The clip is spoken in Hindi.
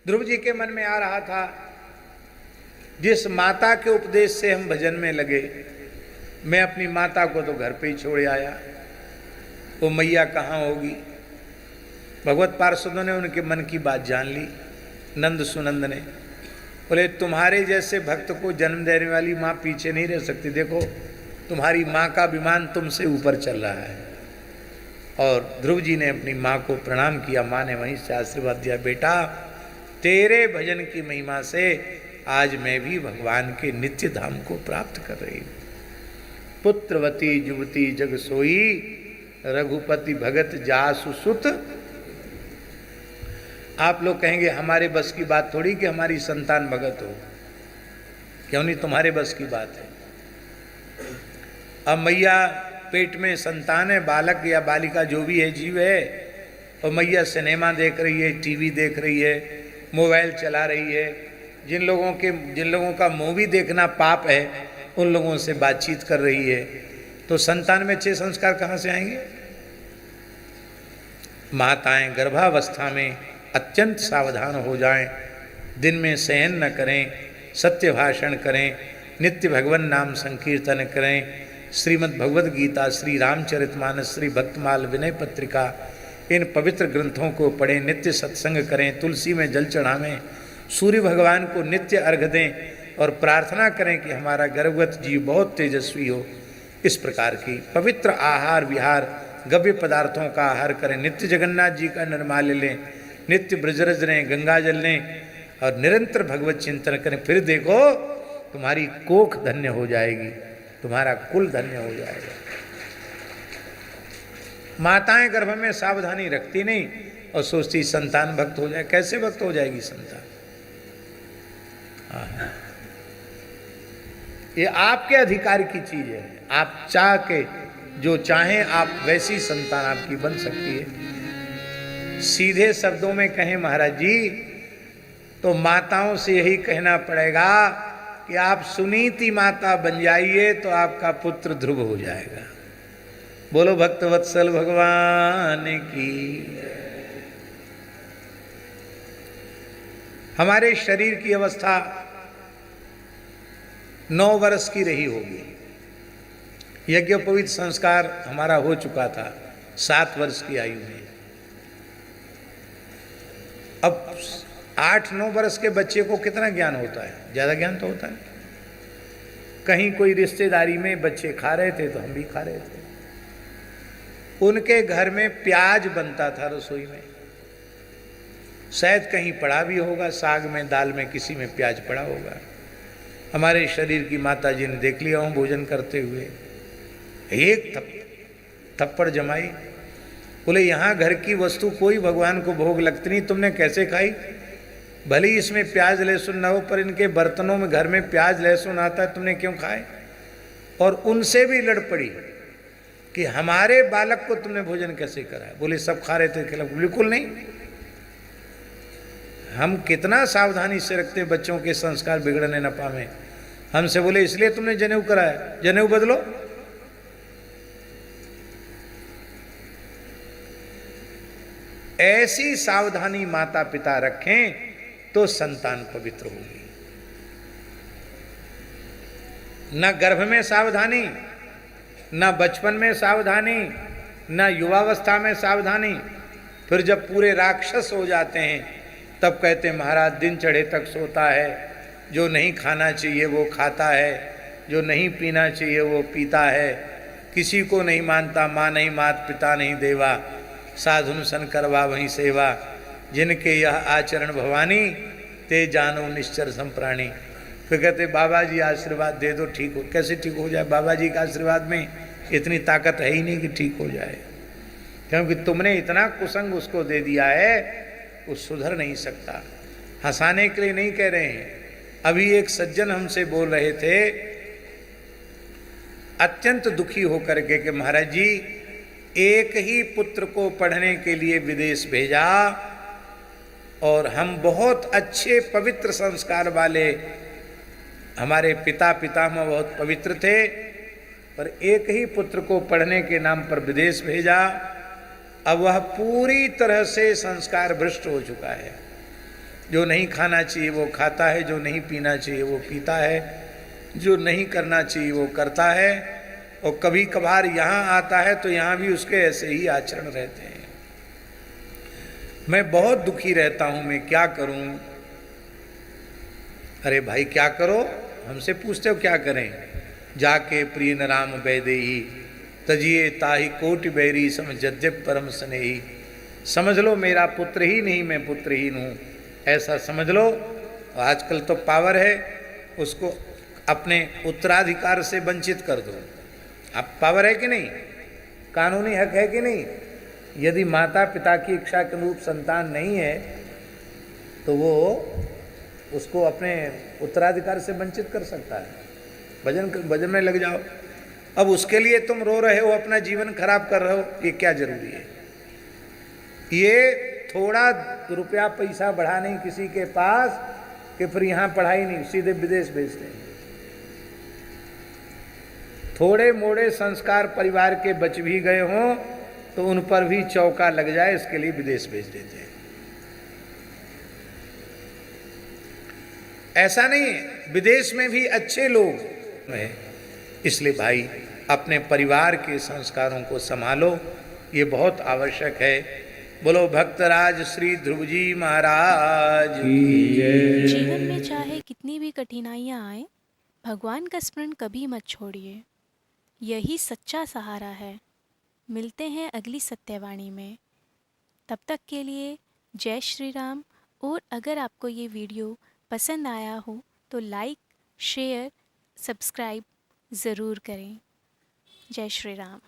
ध्रुव जी के मन में आ रहा था, जिस माता के उपदेश से हम भजन में लगे, मैं अपनी माता को तो घर पे ही छोड़ आया, वो मैया कहाँ होगी। भगवत पार्षदों ने उनके मन की बात जान ली। नंद सुनंद ने बोले, तुम्हारे जैसे भक्त को जन्म देने वाली माँ पीछे नहीं रह सकती। देखो तुम्हारी माँ का विमान तुमसे ऊपर चल रहा है। और ध्रुव जी ने अपनी माँ को प्रणाम किया। माँ ने वहीं से आशीर्वाद दिया, बेटा तेरे भजन की महिमा से आज मैं भी भगवान के नित्य धाम को प्राप्त कर रही हूँ। पुत्रवती युवती जग सोई, रघुपति भगत जासु सुत। आप लोग कहेंगे हमारे बस की बात थोड़ी कि हमारी संतान भगत हो, क्यों नहीं, तुम्हारे बस की बात है। अब मैया पेट में संतान है, बालक या बालिका जो भी है, जीव है, और मैया सिनेमा देख रही है, टीवी देख रही है, मोबाइल चला रही है। जिन लोगों का मूवी देखना पाप है, उन लोगों से बातचीत कर रही है, तो संतान में अच्छे संस्कार कहाँ से आएंगे। माताएं गर्भावस्था में अत्यंत सावधान हो जाएं, दिन में शयन न करें, सत्य भाषण करें, नित्य भगवन नाम संकीर्तन करें, श्रीमद् भगवद गीता, श्री रामचरितमानस, श्री भक्तमाल, विनय पत्रिका, इन पवित्र ग्रंथों को पढ़ें, नित्य सत्संग करें, तुलसी में जल चढ़ावें, सूर्य भगवान को नित्य अर्घ दें और प्रार्थना करें कि हमारा गर्भवत जीव बहुत तेजस्वी हो। इस प्रकार की पवित्र आहार विहार, गव्य पदार्थों का आहार करें, नित्य जगन्नाथ जी का निर्माल्य लें, नित्य ब्रजरज लें, गंगा जल लें और निरंतर भगवत चिंतन करें। फिर देखो तुम्हारी कोख धन्य हो जाएगी, तुम्हारा कुल धन्य हो जाएगा। माताएं गर्भ में सावधानी रखती नहीं और सोचती संतान भक्त हो जाए। कैसे भक्त हो जाएगी संतान? ये आपके अधिकार की चीज है। आप चाह के जो चाहें आप वैसी संतान आपकी बन सकती है। सीधे शब्दों में कहें महाराज जी, तो माताओं से यही कहना पड़ेगा कि आप सुनीति माता बन जाइए तो आपका पुत्र ध्रुव हो जाएगा। बोलो भक्तवत्सल भगवान की। हमारे शरीर की अवस्था 9 वर्ष की रही होगी। यज्ञोपवीत संस्कार हमारा हो चुका था 7 वर्ष की आयु में। अब 8-9 वर्ष के बच्चे को कितना ज्ञान होता है? ज़्यादा ज्ञान तो होता है। कहीं कोई रिश्तेदारी में बच्चे खा रहे थे तो हम भी खा रहे थे। उनके घर में प्याज बनता था रसोई में, शायद कहीं पड़ा भी होगा, साग में, दाल में, किसी में प्याज पड़ा होगा। हमारे शरीर की माता जी ने देख लिया हूँ भोजन करते हुए, एक थप्पड़ जमाई, बोले यहाँ घर की वस्तु कोई भगवान को भोग लगती नहीं, तुमने कैसे खाई? भले ही इसमें प्याज लहसुन ना हो, पर इनके बर्तनों में घर में प्याज लहसुन आता है, तुमने क्यों खाए? और उनसे भी लड़ पड़ी कि हमारे बालक को तुमने भोजन कैसे कराया? बोले सब खा रहे थे खिलाफ। बिल्कुल नहीं। हम कितना सावधानी से रखते हैं बच्चों के संस्कार बिगड़ने न पावे। हमसे बोले इसलिए तुमने जनेऊ कराया, जनेऊ बदलो। ऐसी सावधानी माता पिता रखें तो संतान पवित्र होगी। न गर्भ में सावधानी, न बचपन में सावधानी, न युवावस्था में सावधानी, फिर जब पूरे राक्षस हो जाते हैं तब कहते हैं महाराज दिन चढ़े तक सोता है, जो नहीं खाना चाहिए वो खाता है, जो नहीं पीना चाहिए वो पीता है, किसी को नहीं मानता, माँ नहीं मात पिता नहीं देवा, साधुन सन करवा वहीं सेवा, जिनके यह आचरण भवानी, ते जानो निश्चर संप्राणी। फिर कहते बाबा जी आशीर्वाद दे दो ठीक हो। कैसे ठीक हो जाए? बाबा जी के आशीर्वाद में इतनी ताकत है ही नहीं कि ठीक हो जाए, क्योंकि तुमने इतना कुसंग उसको दे दिया है, वो सुधर नहीं सकता। हंसाने के लिए नहीं कह रहे हैं। अभी एक सज्जन हमसे बोल रहे थे अत्यंत दुखी होकर के कि महाराज जी एक ही पुत्र को पढ़ने के लिए विदेश भेजा और हम बहुत अच्छे पवित्र संस्कार वाले, हमारे पिता पितामह बहुत पवित्र थे, पर एक ही पुत्र को पढ़ने के नाम पर विदेश भेजा। अब वह पूरी तरह से संस्कार भ्रष्ट हो चुका है। जो नहीं खाना चाहिए वो खाता है, जो नहीं पीना चाहिए वो पीता है, जो नहीं करना चाहिए वो करता है, और कभी कभार यहाँ आता है तो यहाँ भी उसके ऐसे ही आचरण रहते हैं। मैं बहुत दुखी रहता हूँ, मैं क्या करूँ? अरे भाई क्या करो, हमसे पूछते हो क्या करें? जाके प्रिय न राम बैदेही तजिए ताहि कोटि बैरी समझद्य परम स्नेही। समझ लो मेरा पुत्र ही नहीं, मैं पुत्रहीन हूँ, ऐसा समझ लो। आजकल तो पावर है, उसको अपने उत्तराधिकार से वंचित कर दो। अब पावर है कि नहीं, कानूनी हक है कि नहीं? यदि माता पिता की इच्छा के अनुरूप संतान नहीं है तो वो उसको अपने उत्तराधिकार से वंचित कर सकता है। भजन में लग जाओ। अब उसके लिए तुम रो रहे हो, अपना जीवन खराब कर रहे हो, ये क्या जरूरी है? ये थोड़ा रुपया पैसा बढ़ा नहीं किसी के पास कि फिर यहाँ पढ़ाई नहीं, सीधे विदेश भेजते हैं। थोड़े मोड़े संस्कार परिवार के बच भी गए हों तो उन पर भी चौका लग जाए, इसके लिए विदेश भेज देते हैं। ऐसा नहीं है, विदेश में भी अच्छे लोग हैं। इसलिए भाई अपने परिवार के संस्कारों को संभालो, ये बहुत आवश्यक है। बोलो भक्तराज श्री ध्रुव जी महाराज की जय। जीवन में चाहे कितनी भी कठिनाइयाँ आए, भगवान का स्मरण कभी मत छोड़िए, यही सच्चा सहारा है। मिलते हैं अगली सत्यवाणी में, तब तक के लिए जय श्री राम। और अगर आपको ये वीडियो पसंद आया हो तो लाइक, शेयर, सब्सक्राइब ज़रूर करें। जय श्री राम।